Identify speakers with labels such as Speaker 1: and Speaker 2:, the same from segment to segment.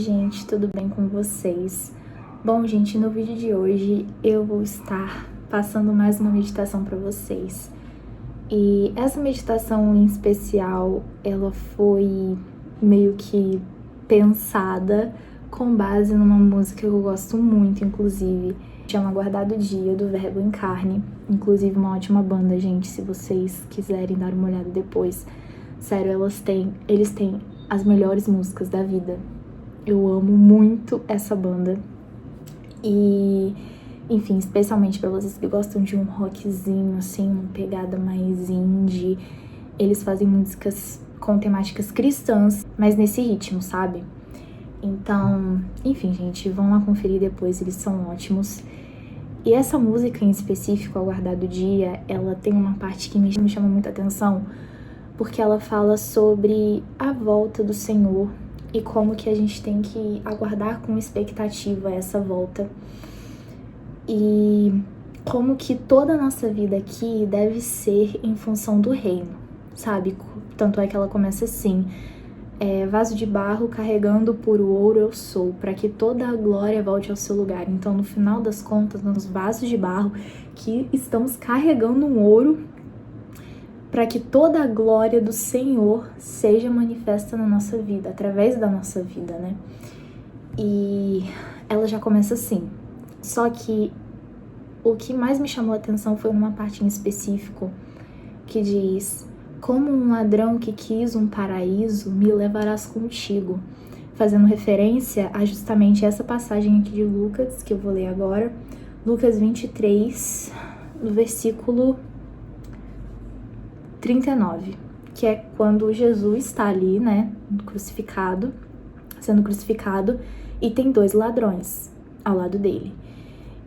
Speaker 1: Gente, tudo bem com vocês? Bom, gente, no vídeo de hoje eu vou estar passando mais uma meditação para vocês. E essa meditação em especial, ela foi meio que pensada com base numa música que eu gosto muito, inclusive. Chama Guardado Dia, do Verbo em Carne. Inclusive, uma ótima banda, gente, se vocês quiserem dar uma olhada depois. Sério, eles têm as melhores músicas da vida. Eu amo muito essa banda. E, enfim, especialmente pra vocês que gostam de um rockzinho, assim, uma pegada mais indie. Eles fazem músicas com temáticas cristãs, mas nesse ritmo, sabe? Então, enfim, gente, vão lá conferir depois, eles são ótimos. E essa música em específico, A Guardado Dia, ela tem uma parte que me chama muita atenção, porque ela fala sobre a volta do Senhor e como que a gente tem que aguardar com expectativa essa volta. E como que toda a nossa vida aqui deve ser em função do reino, sabe? Tanto é que ela começa assim: vaso de barro carregando puro ouro eu sou, para que toda a glória volte ao seu lugar. Então, no final das contas, nos vasos de barro que estamos carregando um ouro para que toda a glória do Senhor seja manifesta na nossa vida, através da nossa vida, né? E ela já começa assim. Só que o que mais me chamou a atenção foi numa parte em específico que diz: como um ladrão que quis um paraíso, me levarás contigo. Fazendo referência a justamente essa passagem aqui de Lucas, que eu vou ler agora. Lucas 23, no versículo 39, que é quando Jesus está ali, né, sendo crucificado, e tem dois ladrões ao lado dele.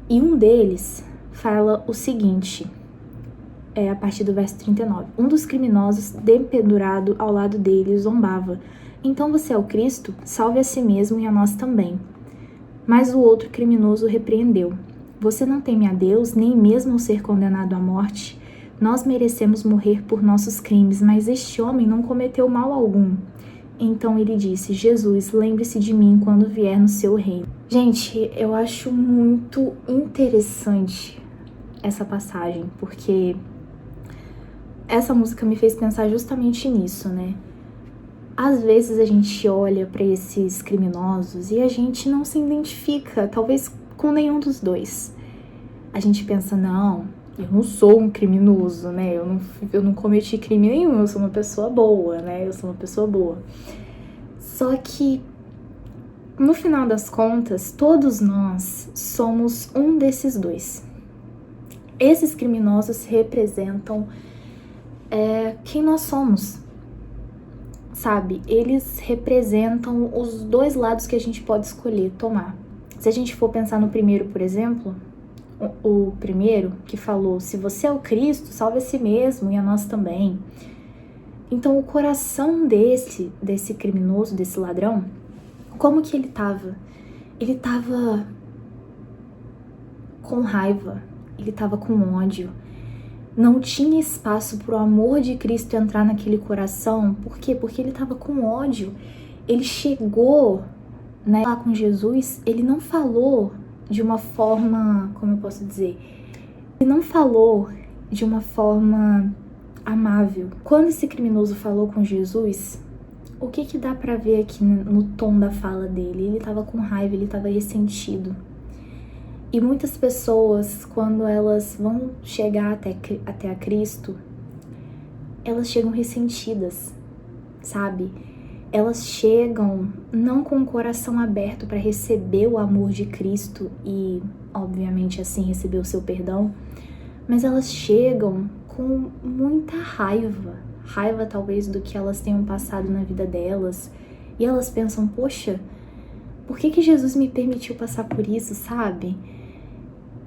Speaker 1: E um deles fala o seguinte, a partir do verso 39. Um dos criminosos, dependurado ao lado dele, zombava: então você é o Cristo? Salve a si mesmo e a nós também. Mas o outro criminoso repreendeu: você não teme a Deus, nem mesmo ser condenado à morte? Nós merecemos morrer por nossos crimes, mas este homem não cometeu mal algum. Então ele disse: Jesus, lembre-se de mim quando vier no seu reino. Gente, eu acho muito interessante essa passagem, porque essa música me fez pensar justamente nisso, né? Às vezes a gente olha para esses criminosos e a gente não se identifica, talvez com nenhum dos dois. A gente pensa: não, eu não sou um criminoso, né? Eu não cometi crime nenhum, eu sou uma pessoa boa, né? Eu sou uma pessoa boa. Só que, no final das contas, todos nós somos um desses dois. Esses criminosos representam quem nós somos, sabe? Eles representam os dois lados que a gente pode escolher tomar. Se a gente for pensar no primeiro, por exemplo, o primeiro que falou: se você é o Cristo, salve a si mesmo e a nós também. Então o coração desse criminoso, desse ladrão, como que ele tava? Ele tava com raiva, ele tava com ódio. Não tinha espaço pro amor de Cristo entrar naquele coração. Por quê? Porque ele tava com ódio. Ele chegou, né, lá com Jesus, ele não falou de uma forma, como eu posso dizer? Ele não falou de uma forma amável. Quando esse criminoso falou com Jesus, o que dá pra ver aqui no tom da fala dele? Ele tava com raiva, ele tava ressentido. E muitas pessoas, quando elas vão chegar até a Cristo, elas chegam ressentidas, sabe? Elas chegam não com o coração aberto para receber o amor de Cristo e, obviamente, assim, receber o seu perdão, mas elas chegam com muita raiva. Raiva, talvez, do que elas tenham passado na vida delas. E elas pensam: poxa, por que Jesus me permitiu passar por isso, sabe?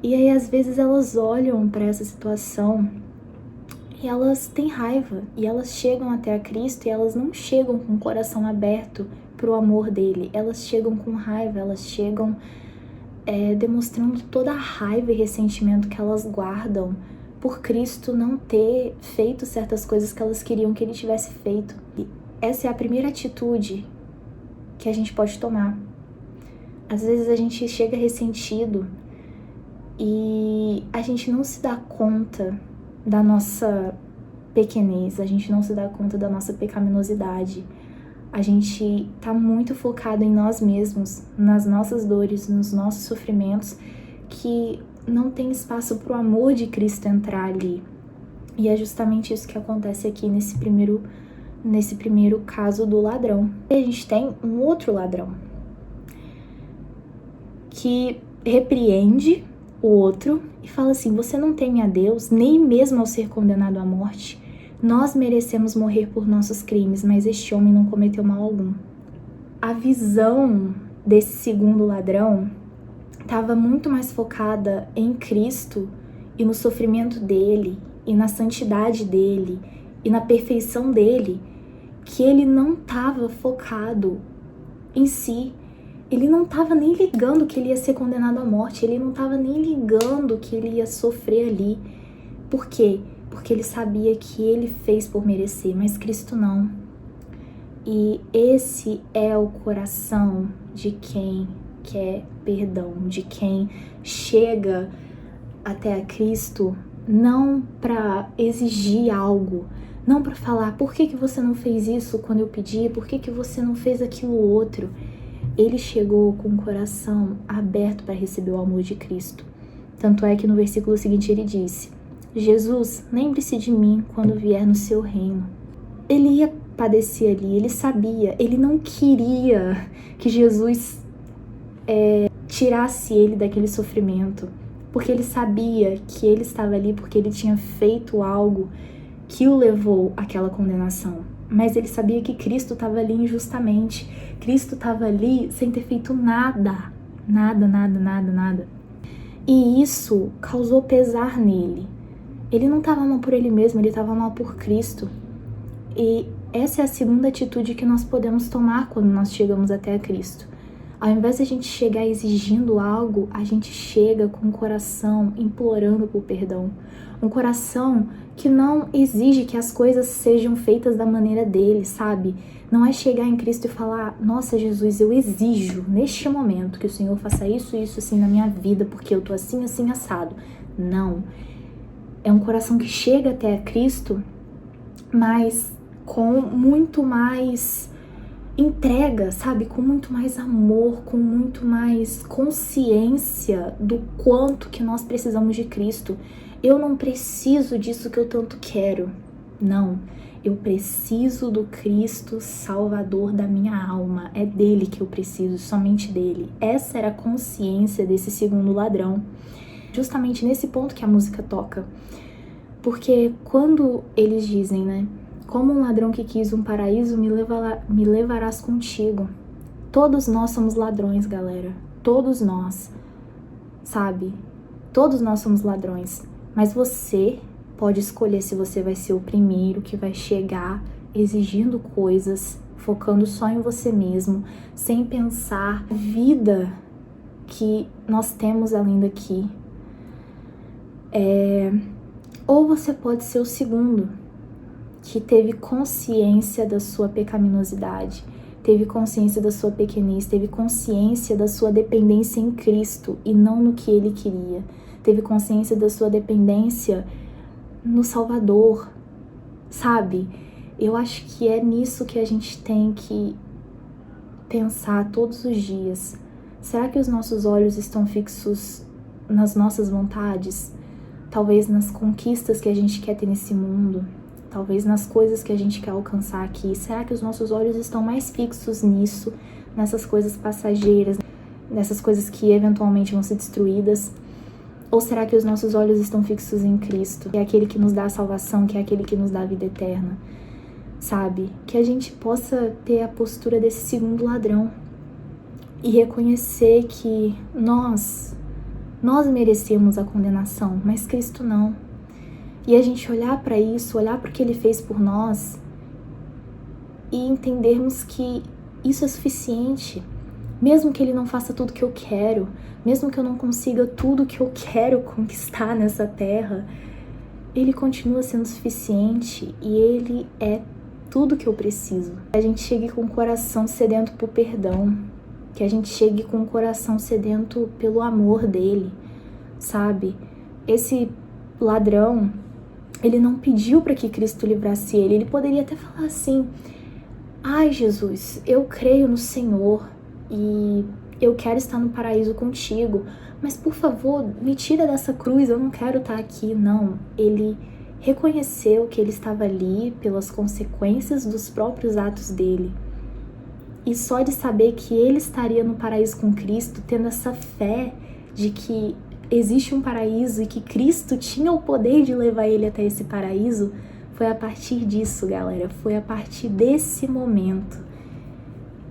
Speaker 1: E aí, às vezes, elas olham para essa situação e elas têm raiva, e elas chegam até a Cristo e elas não chegam com o coração aberto pro amor dele. Elas chegam com raiva, elas chegam demonstrando toda a raiva e ressentimento que elas guardam por Cristo não ter feito certas coisas que elas queriam que ele tivesse feito. E essa é a primeira atitude que a gente pode tomar. Às vezes a gente chega ressentido e a gente não se dá conta da nossa pequenez, a gente não se dá conta da nossa pecaminosidade. A gente tá muito focado em nós mesmos, nas nossas dores, nos nossos sofrimentos, que não tem espaço pro amor de Cristo entrar ali. E é justamente isso que acontece aqui nesse primeiro caso do ladrão. E a gente tem um outro ladrão que repreende o outro e fala assim: você não teme a Deus, nem mesmo ao ser condenado à morte. Nós merecemos morrer por nossos crimes, mas este homem não cometeu mal algum. A visão desse segundo ladrão estava muito mais focada em Cristo e no sofrimento dele, e na santidade dele, e na perfeição dele, que ele não estava focado em si. Ele não estava nem ligando que ele ia ser condenado à morte, ele não estava nem ligando que ele ia sofrer ali. Por quê? Porque ele sabia que ele fez por merecer, mas Cristo não. E esse é o coração de quem quer perdão, de quem chega até a Cristo não para exigir algo, não para falar: por que você não fez isso quando eu pedi, por que você não fez aquilo outro. Ele chegou com o coração aberto para receber o amor de Cristo. Tanto é que no versículo seguinte ele disse: Jesus, lembre-se de mim quando vier no seu reino. Ele ia padecer ali, ele sabia, ele não queria que Jesus tirasse ele daquele sofrimento, porque ele sabia que ele estava ali porque ele tinha feito algo que o levou àquela condenação. Mas ele sabia que Cristo estava ali injustamente. Cristo estava ali sem ter feito nada. Nada. E isso causou pesar nele. Ele não estava mal por ele mesmo, ele estava mal por Cristo. E essa é a segunda atitude que nós podemos tomar quando nós chegamos até a Cristo. Ao invés de a gente chegar exigindo algo, a gente chega com o coração implorando por perdão. Um coração que não exige que as coisas sejam feitas da maneira dele, sabe? Não é chegar em Cristo e falar: nossa, Jesus, eu exijo neste momento que o Senhor faça isso e isso assim na minha vida, porque eu tô assim, assim, assado. Não. É um coração que chega até a Cristo, mas com muito mais entrega, sabe? Com muito mais amor, com muito mais consciência do quanto que nós precisamos de Cristo. Eu não preciso disso que eu tanto quero. Não. Eu preciso do Cristo Salvador da minha alma. É dele que eu preciso, somente dele. Essa era a consciência desse segundo ladrão. Justamente nesse ponto que a música toca. Porque quando eles dizem, né? Como um ladrão que quis um paraíso, me levarás contigo. Todos nós somos ladrões, galera. Todos nós. Sabe? Todos nós somos ladrões. Mas você pode escolher se você vai ser o primeiro que vai chegar exigindo coisas, focando só em você mesmo, sem pensar a vida que nós temos além daqui. Ou você pode ser o segundo, que teve consciência da sua pecaminosidade, teve consciência da sua pequenez, teve consciência da sua dependência em Cristo e não no que ele queria. Teve consciência da sua dependência no Salvador, sabe? Eu acho que é nisso que a gente tem que pensar todos os dias. Será que os nossos olhos estão fixos nas nossas vontades? Talvez nas conquistas que a gente quer ter nesse mundo? Talvez nas coisas que a gente quer alcançar aqui? Será que os nossos olhos estão mais fixos nisso, nessas coisas passageiras, nessas coisas que eventualmente vão ser destruídas? Ou será que os nossos olhos estão fixos em Cristo, que é aquele que nos dá a salvação, que é aquele que nos dá a vida eterna? Sabe? Que a gente possa ter a postura desse segundo ladrão e reconhecer que nós merecemos a condenação, mas Cristo não. E a gente olhar para isso, olhar para o que Ele fez por nós e entendermos que isso é suficiente. Mesmo que Ele não faça tudo que eu quero, mesmo que eu não consiga tudo que eu quero conquistar nessa terra, Ele continua sendo suficiente e Ele é tudo que eu preciso. A gente chegue com o coração sedento por perdão, que a gente chegue com o coração sedento pelo amor dele, sabe? Esse ladrão, ele não pediu para que Cristo livrasse ele. Ele poderia até falar assim: ai, Jesus, eu creio no Senhor e eu quero estar no paraíso contigo, mas por favor, me tira dessa cruz, eu não quero estar aqui. Não, ele reconheceu que ele estava ali pelas consequências dos próprios atos dele. E só de saber que ele estaria no paraíso com Cristo, tendo essa fé de que existe um paraíso e que Cristo tinha o poder de levar ele até esse paraíso, foi a partir disso, galera, foi a partir desse momento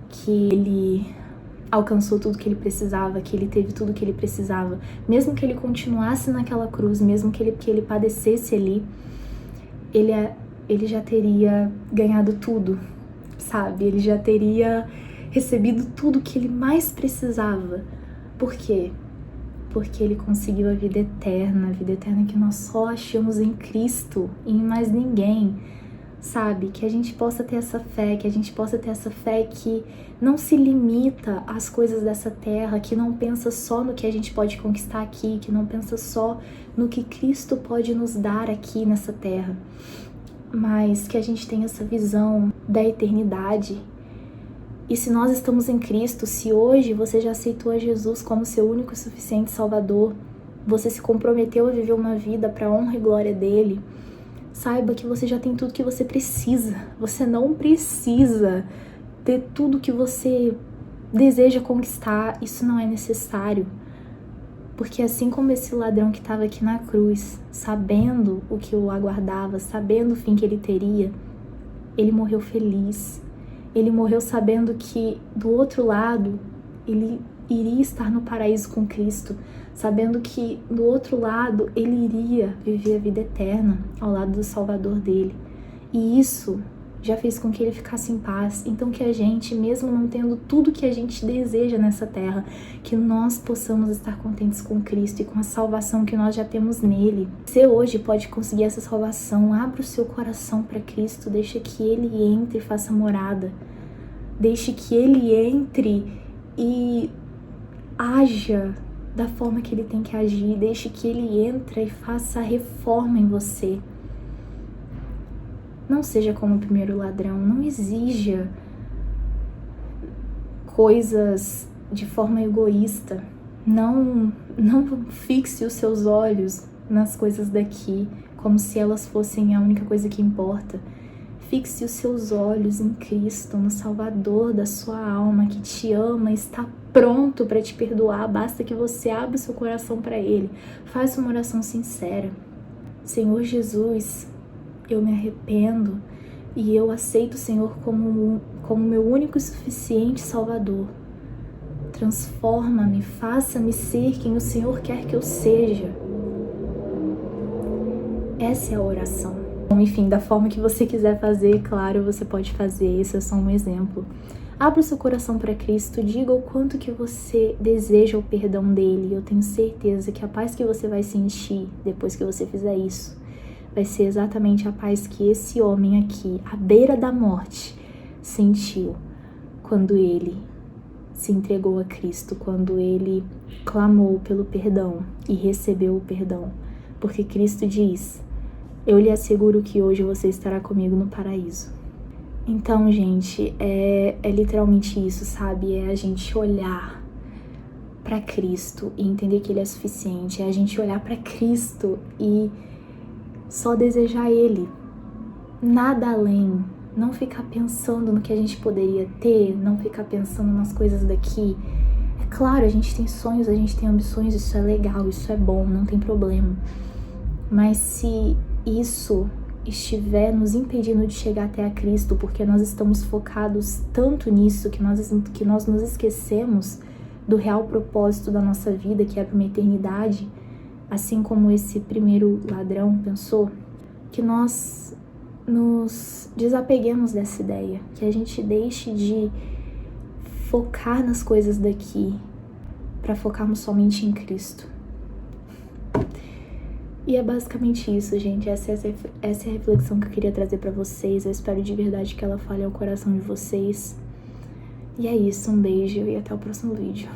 Speaker 1: que ele alcançou tudo que ele precisava, que ele teve tudo que ele precisava. Mesmo que ele continuasse naquela cruz, mesmo que ele padecesse ali, ele já teria ganhado tudo, sabe? Ele já teria recebido tudo que ele mais precisava. Por quê? Porque ele conseguiu a vida eterna que nós só achamos em Cristo e em mais ninguém, sabe? Que a gente possa ter essa fé, que não se limita às coisas dessa terra, que não pensa só no que a gente pode conquistar aqui, que não pensa só no que Cristo pode nos dar aqui nessa terra, mas que a gente tenha essa visão da eternidade. E se nós estamos em Cristo, se hoje você já aceitou a Jesus como seu único e suficiente Salvador, você se comprometeu a viver uma vida para a honra e glória dele, saiba que você já tem tudo que você precisa. Você não precisa ter tudo que você deseja conquistar, isso não é necessário. Porque assim como esse ladrão que estava aqui na cruz, sabendo o que o aguardava, sabendo o fim que ele teria, ele morreu feliz. Ele morreu sabendo que do outro lado ele iria estar no paraíso com Cristo, sabendo que do outro lado ele iria viver a vida eterna ao lado do Salvador dele. E isso já fez com que ele ficasse em paz. Então que a gente, mesmo não tendo tudo que a gente deseja nessa terra, que nós possamos estar contentes com Cristo e com a salvação que nós já temos nele. Você hoje pode conseguir essa salvação. Abra o seu coração para Cristo, deixa que ele entre e faça morada. Deixe que ele entre e haja da forma que ele tem que agir. Deixe que ele entre e faça a reforma em você. Não seja como o primeiro ladrão, não exija coisas de forma egoísta. Não fixe os seus olhos nas coisas daqui, como se elas fossem a única coisa que importa. Fixe os seus olhos em Cristo, no Salvador da sua alma, que te ama, está pronto para te perdoar. Basta que você abra o seu coração para Ele. Faça uma oração sincera. Senhor Jesus, eu me arrependo e eu aceito o Senhor como meu único e suficiente Salvador. Transforma-me, faça-me ser quem o Senhor quer que eu seja. Essa é a oração. Enfim, da forma que você quiser fazer, claro, você pode fazer, isso é só um exemplo. Abra o seu coração para Cristo, diga o quanto que você deseja o perdão dele. Eu tenho certeza que a paz que você vai sentir depois que você fizer isso vai ser exatamente a paz que esse homem aqui, à beira da morte, sentiu quando ele se entregou a Cristo, quando ele clamou pelo perdão e recebeu o perdão. Porque Cristo diz: eu lhe asseguro que hoje você estará comigo no paraíso. Então, gente, é literalmente isso, sabe? É a gente olhar para Cristo e entender que Ele é suficiente. É a gente olhar para Cristo e só desejar Ele. Nada além. Não ficar pensando no que a gente poderia ter, não ficar pensando nas coisas daqui. É claro, a gente tem sonhos, a gente tem ambições, isso é legal, isso é bom, não tem problema. Mas se isso estiver nos impedindo de chegar até a Cristo, porque nós estamos focados tanto nisso que nós nos esquecemos do real propósito da nossa vida, que é para uma eternidade, assim como esse primeiro ladrão pensou, que nós nos desapeguemos dessa ideia, que a gente deixe de focar nas coisas daqui para focarmos somente em Cristo. E é basicamente isso, gente. Essa é a reflexão que eu queria trazer pra vocês. Eu espero de verdade que ela fale ao coração de vocês. E é isso, um beijo e até o próximo vídeo.